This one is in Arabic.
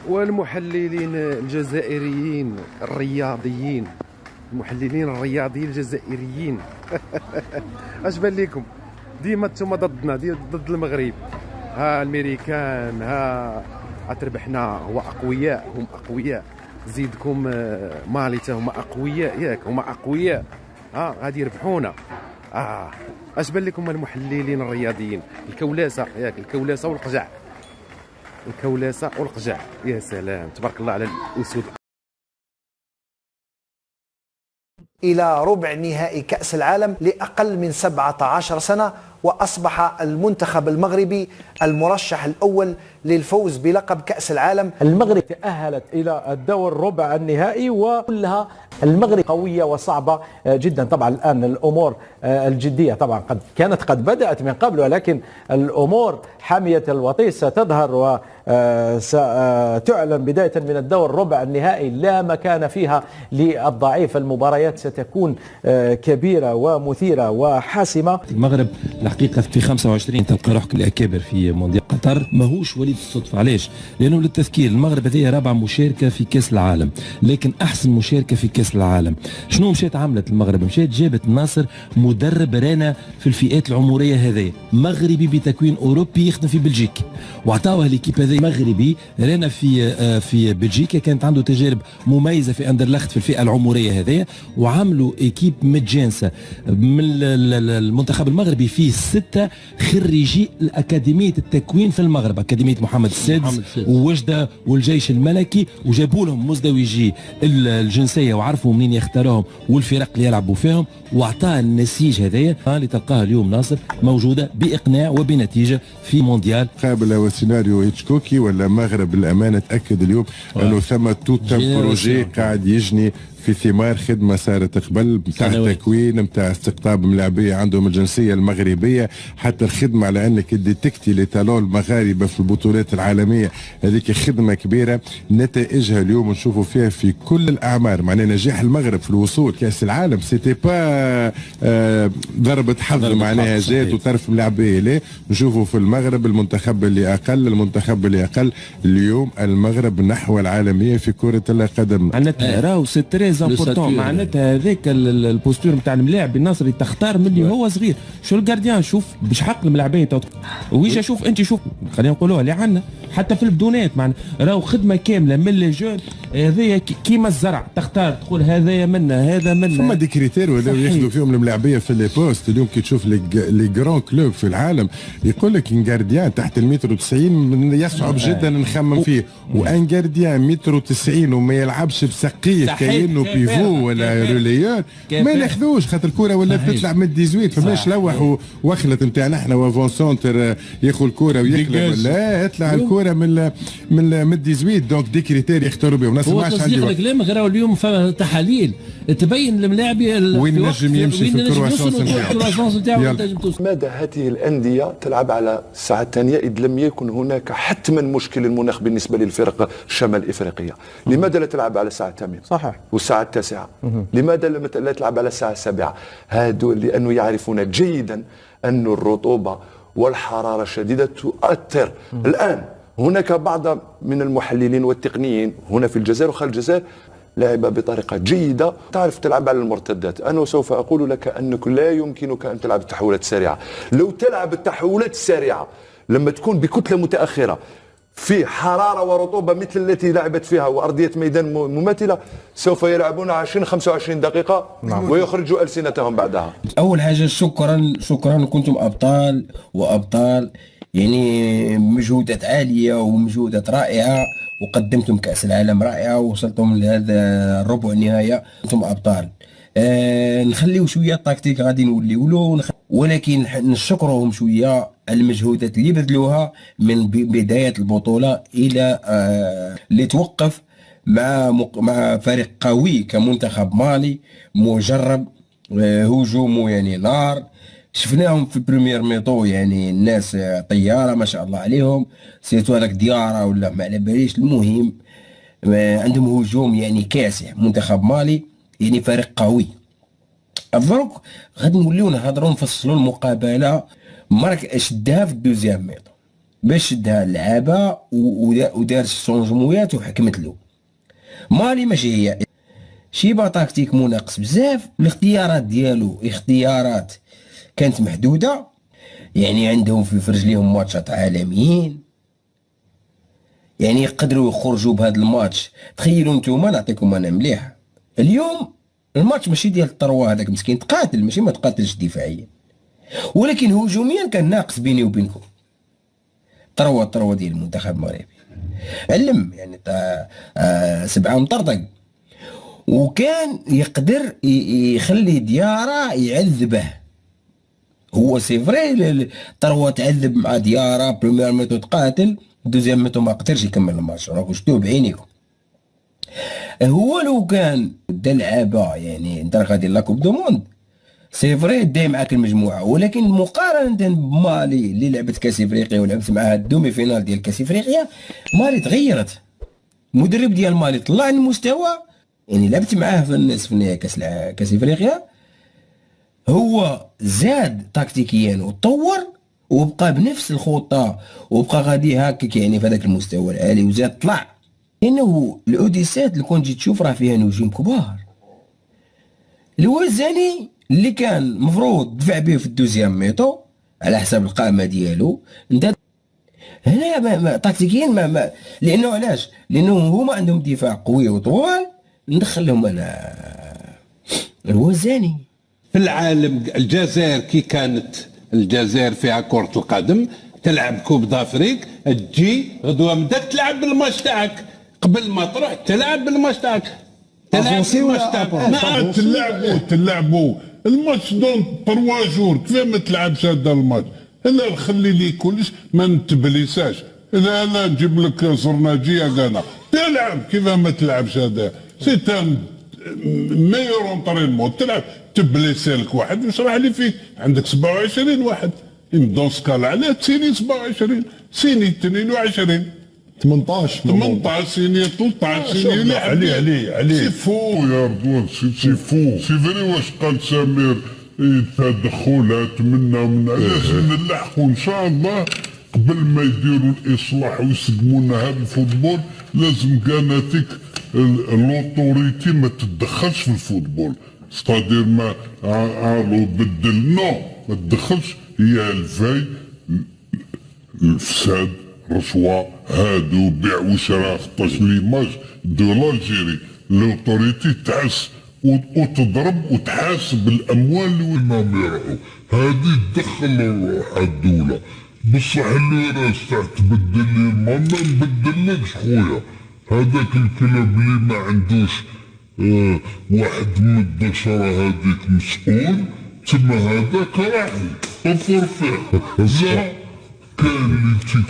والمحللين الجزائريين الرياضيين، المحللين الرياضيين الجزائريين اش بان لكم؟ ديما نتوما ضدنا، ضد المغرب. ها الامريكان ها تربحنا، هو اقوياء، هم اقوياء. زيدكم مالي حتى هما اقوياء، ياك هما اقوياء، ها غادي يربحونا. اش بان لكم المحللين الرياضيين؟ الكولاسه، ياك الكولاسه والقجع، الكولاسه والقجع. يا سلام تبارك الله على الاسود. إلى ربع نهائي كأس العالم لأقل من 17 سنة، وأصبح المنتخب المغربي المرشح الأول للفوز بلقب كأس العالم. المغرب تأهلت إلى الدور ربع النهائي، وكلها المغرب قوية وصعبة جدا. طبعا الآن الأمور الجدية طبعا قد بدأت من قبل، ولكن الأمور حامية الوطيس ستظهر وستعلن بداية من الدور ربع النهائي. لا مكان فيها للضعيف، المباريات ستكون كبيرة ومثيرة وحاسمة. المغرب الحقيقة في 25 تلقى روحك الأكابر في مونديال قطر، ماهوش وليد الصدفة. علاش؟ لأنه للتذكير المغرب هذه رابع مشاركة في كأس العالم، لكن أحسن مشاركة في كأس العالم شنو مشات عملت المغرب؟ مشات جابت ناصر مدرب رانا في الفئات العمرية هذه، مغربي بتكوين أوروبي يخدم في بلجيكا، وعطاوه ليكيب هذه مغربي رانا في بلجيكا، كانت عنده تجارب مميزة في أندرلخت في الفئة العمرية هذه، وعملوا ايكيب متجانسة من المنتخب المغربي. فيه 6 خريجي الأكاديمية التكوين في المغرب، أكاديمية محمد السادس ووجدة والجيش الملكي، وجابوا لهم مزدوجي الجنسية وعرفوا منين يختاروهم والفرق اللي يلعبوا فيهم، واعطاه النسيج هذايا اللي تلقاه اليوم ناصر موجودة بإقناع وبنتيجة في مونديال. قابل وسيناريو هيتشكوكي ولا المغرب الأمانة تأكد اليوم أنه ثم توت بروجي قاعد يجني في ثمار خدمه صارت قبل نتاع تكوين نتاع استقطاب ملاعبيه عندهم الجنسيه المغربيه، حتى الخدمه على انك ديتكتي لي تالون المغاربه في البطولات العالميه، هذيك خدمه كبيره نتائجها اليوم نشوفوا فيها في كل الاعمار. معناه نجاح المغرب في الوصول كاس العالم سيتي با ضربه حظ معناها جات وطرف ملاعبيه، لا نشوفوا في المغرب المنتخب اللي اقل اليوم المغرب نحو العالميه في كره القدم. معناتها راهو سي تري امبورتون، معناتها هذاك البوستور نتاع الملاعب الناصري تختار من اللي هو صغير. شو الجارديان شوف باش حق الملاعبين ويجا شوف انت شوف خلينا نقولوها اللي عندنا حتى في البدونات، معناها راهو خدمه كامله من لي جون هذايا كيما الزرع، تختار تقول هذايا منا هذا منا. فما دي كريتير ولاو ياخذوا فيهم الملاعبيه في لي بوست. اليوم كي تشوف لي جران كلوب في العالم يقول لك ان جارديان تحت المتر و90 يصعب جدا نخمم فيه، وان جارديان متر و90 وما يلعبش بسقيف كاينه بيفو ولا روليور ما ناخذوش، خاطر الكره ولا تطلع من 18 فماش لوح وخلت نتاعنا احنا وافون سونتر ياخذ الكره ويقلب، ولا يطلع الكره من 18. دونك دي كريتير يختاروا بهم. ناس ما عادش عندي كلامك. راهو اليوم فما تحاليل تبين الملاعب وين نجم يمشي في الكرواسونس نتاعو. لماذا هذه الانديه تلعب على الساعه الثانيه اذ لم يكن هناك حتما مشكل المناخ بالنسبه للفرق الشمال الافريقيه؟ لماذا لا تلعب على الساعه 8 صحيح والساعه 9؟ لماذا لا تلعب على الساعه 7؟ هادو لانه يعرفون جيدا أن الرطوبه والحراره الشديده تؤثر. الان هناك بعض من المحللين والتقنيين هنا في الجزائر وخارج الجزائر لعب بطريقه جيده، تعرف تلعب على المرتدات. انا سوف اقول لك انك لا يمكنك ان تلعب التحولات السريعه. لو تلعب التحولات السريعه لما تكون بكتله متاخره في حراره ورطوبه مثل التي لعبت فيها وارضيه ميدان مماثله، سوف يلعبون 20-25 دقيقه ويخرجوا السنتهم بعدها. اول حاجه شكرا كنتم ابطال يعني مجهودات عاليه ومجهودات رائعه، وقدمتم كأس العالم رائعة ووصلتم لهذا الربع النهاية، أنتم أبطال. نخليو شوية التكتيك غادي نوليو ولكن نشكرهم شوية المجهودات اللي بذلوها من بداية البطولة إلى اللي توقف مع فريق قوي كمنتخب مالي مجرب، هجومه يعني نار. شفناهم في بريمير ميطو يعني الناس طياره ما شاء الله عليهم، سيرتو هذاك ديارة ولا ما على باليش. المهم عندهم هجوم يعني كاسح. منتخب مالي يعني فريق قوي. الدروك غادي نوليو نهضروا نفصلوا المقابله مرك شدها في الدوزيام ميطو. باش شدها اللعابه ودار السونجمويات وحكمت له. مالي ماشي هي شيبا تكتيك مناقص بزاف. الاختيارات ديالو اختيارات كانت محدوده، يعني عندهم في رجليهم ماتشات عالميين، يعني يقدروا يخرجوا بهذا الماتش. تخيلوا نتوما، نعطيكم انا مليح، اليوم الماتش ماشي ديال الطروا هذاك مسكين تقاتل، ماشي ما تقاتلش دفاعيا، ولكن هجوميا كان ناقص بيني وبينكم. الطروا ديال المنتخب المغربي علم يعني 7 مطرطق، وكان يقدر يخلي ديارة يعذبه. هو سي فري طروا تعذب مع ديارة، بريمير ميتو تقاتل، دوزيام ميتو ما قدرش يكمل الماتش، راكم شفتوه بعينيكم. هو لو كان دا لعابه يعني انت غادي لاكوب دو موند سي فري داي معاك المجموعه، ولكن مقارنه بمالي اللي لعبت كاس افريقيا ولعبت معاها الدومي فينال ديال كاس افريقيا، مالي تغيرت. المدرب ديال مالي طلع المستوى، يعني لعبت معاه في النصف النهائي كاس افريقيا، هو زاد تكتيكيا وتطور وبقى بنفس الخطه وبقى غادي هكاك يعني في هذاك المستوى العالي، وزاد طلع. لانه الاوديسات اللي كنت تشوف راه فيها نجوم كبار. الوزاني اللي كان مفروض دفع به في الدوزيام ميتو على حساب القامه ديالو، هنا تكتيكيا ما لانه علاش؟ لانه هما عندهم دفاع قوي وطوال، ندخلهم انا الوزاني. في العالم الجزائر كي كانت الجزائر فيها كرة القدم تلعب كوب دافريك، تجي غدوه بدك تلعب بالماتش تاعك، قبل ما تروح تلعب بالماتش تاعك، تلعب بالماتش تاعك. تلعبوا الماتش دون 3 جور، كيف ما تلعبش هذا الماتش؟ انا خلي لي كلش ما نتبليساش. انا نجيب لك زرناجيه انا تلعب كيف ما تلعبش. هذا سي ان ميور اونترينمون، تلعب تبليسي لك واحد وشرح لي فيه عندك 27 واحد دون سكالا علاه تسيني 27 سيني 22 18 سيني 13 سيني عليه سي فو يا رضوان، سي فو سي فري. واش قال سمير تدخلات منا ومنا، لازم نلحقوا ان شاء الله قبل ما يديروا الاصلاح ويسقموا لنا هذا الفوتبول. لازم كانتك لوطوريتي ما تتدخلش في الفوتبول، ستادير ما عالو بدل نو ما تدخلش. هي الفاي الفساد رشوه هادو بيع وشراء 16 ليماج دو لالجيري. لوطوريتي تعس وتضرب وتحاسب الاموال اللي ما يرعوا، هذه تدخل الدوله. بصح اللي راس تبدل لي الماما نبدلكش خويا. هذاك الكلاب اللي ما عندوش واحد من الدشره هذيك مسؤول تما، هذاك راح طفر فيه. لا كان اللي